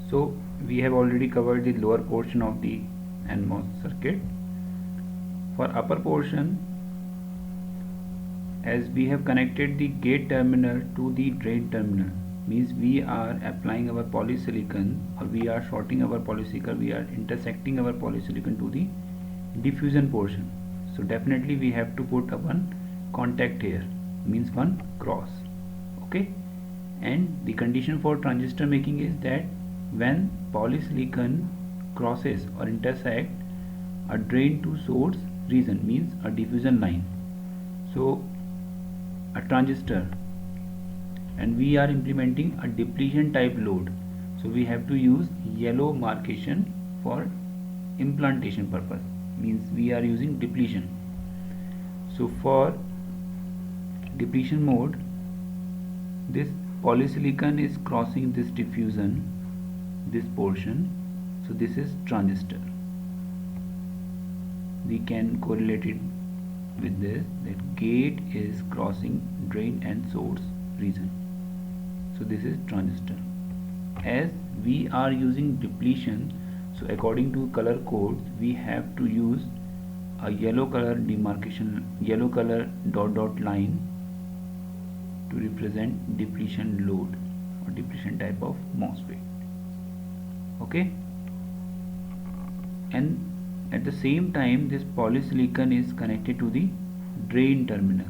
So we have already covered the lower portion of the NMOS circuit. For upper portion, as we have connected the gate terminal to the drain terminal, means we are applying our polysilicon, or we are shorting our polysilicon, we are intersecting our polysilicon to the diffusion portion. So definitely we have to put a one contact here, means one cross. Okay, and the condition for transistor making is that when polysilicon crosses or intersect a drain to source region, means a diffusion line, so a transistor, and we are implementing a depletion type load, so we have to use yellow marcation for implantation purpose, means we are using depletion. So for depletion mode, this polysilicon is crossing this diffusion, this portion, so this is transistor. We can correlate it with this, that gate is crossing drain and source region, so this is transistor. As we are using depletion, so according to color code we have to use a yellow color demarcation, yellow color dot line to represent depletion load or depletion type of MOSFET. Okay, and at the same time this polysilicon is connected to the drain terminal.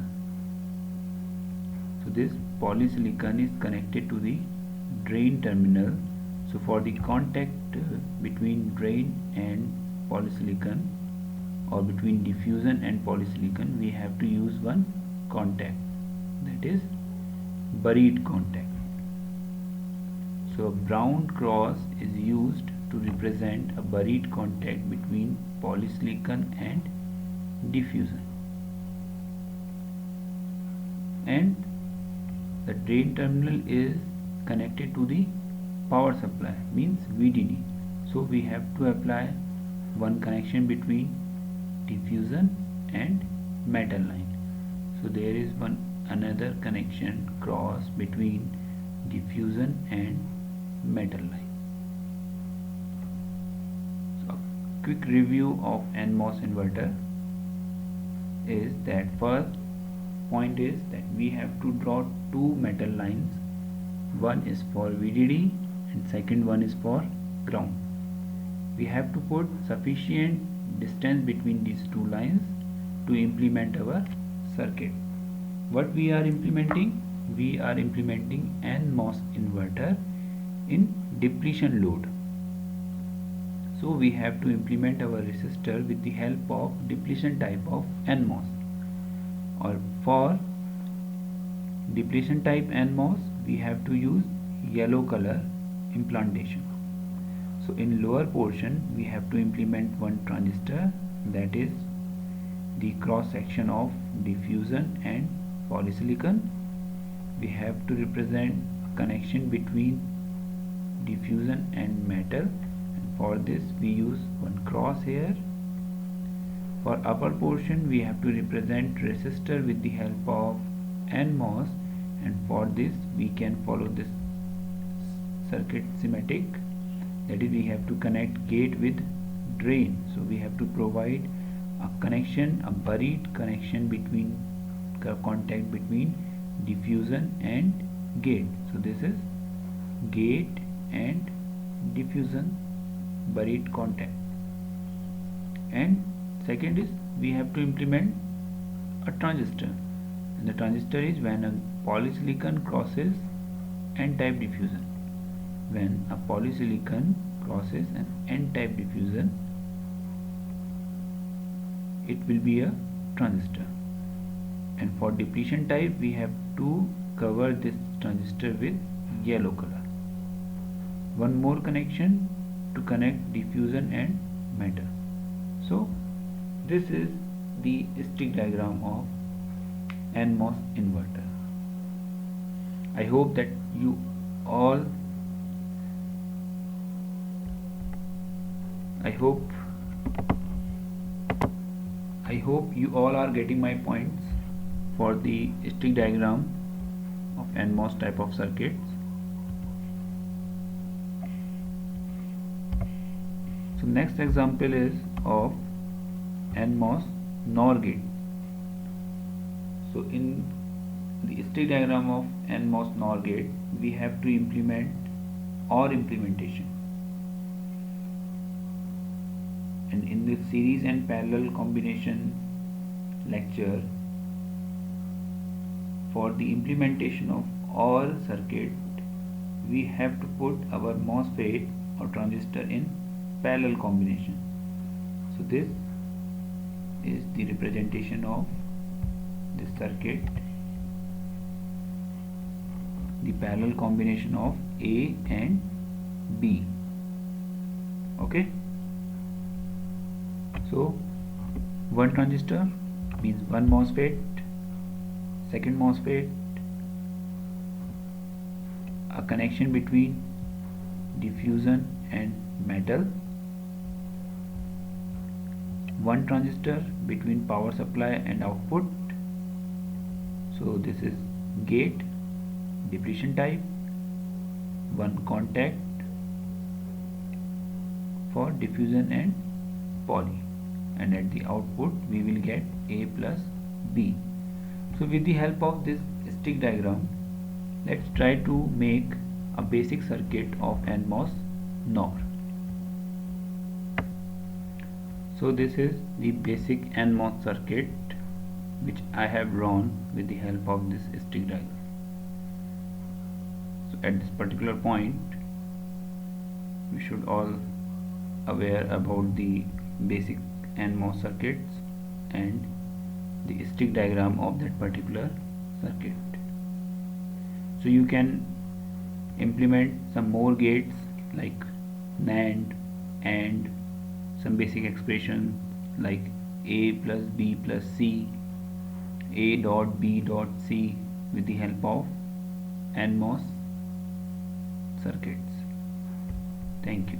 So this polysilicon is connected to the drain terminal. So for the contact between drain and polysilicon, or between diffusion and polysilicon, we have to use one contact, that is buried contact. So a brown cross is used to represent a buried contact between polysilicon and diffusion. And the drain terminal is connected to the power supply, means VDD. So we have to apply one connection between diffusion and metal line. So there is one another connection cross between diffusion and metal line. So a quick review of NMOS inverter is that first point is that we have to draw two metal lines. One is for VDD and second one is for ground. We have to put sufficient distance between these two lines to implement our circuit. What we are implementing? We are implementing NMOS inverter in depletion load. So we have to implement our resistor with the help of depletion type of NMOS. Or for depletion type NMOS, we have to use yellow color implantation. So in lower portion we have to implement one transistor, that is the cross section of diffusion and polysilicon. We have to represent a connection between diffusion and metal, and for this we use one cross here. For upper portion we have to represent resistor with the help of NMOS, and for this we can follow this circuit schematic, that is we have to connect gate with drain. So we have to provide a connection, a buried connection between contact between diffusion and gate. So this is gate and diffusion buried contact. And second is we have to implement a transistor, and the transistor is when a polysilicon crosses n-type diffusion. When a polysilicon crosses an n-type diffusion, it will be a transistor. And for depletion type we have to cover this transistor with yellow color. One more connection to connect diffusion and metal. So this is the stick diagram of NMOS inverter. I hope that you all you all are getting my points for the stick diagram of NMOS type of circuits. So next example is of NMOS NOR gate. So in the stick diagram of NMOS NOR gate, we have to implement OR implementation. And in this series and parallel combination lecture, for the implementation of OR circuit, we have to put our MOSFET or transistor in parallel combination. So this is the representation of this circuit, the parallel combination of A and B. Okay, so one transistor means one MOSFET, second MOSFET, a connection between diffusion and metal, one transistor between power supply and output. So this is gate depletion type, one contact for diffusion and poly, and at the output we will get A plus B. So with the help of this stick diagram, let's try to make a basic circuit of NMOS NOR. So this is the basic NMOS circuit which I have drawn with the help of this stick diagram. So at this particular point, we should all aware about the basic NMOS circuits and the stick diagram of that particular circuit. So you can implement some more gates like NAND and some basic expression like A plus B plus C, A dot B dot C with the help of NMOS circuits. Thank you.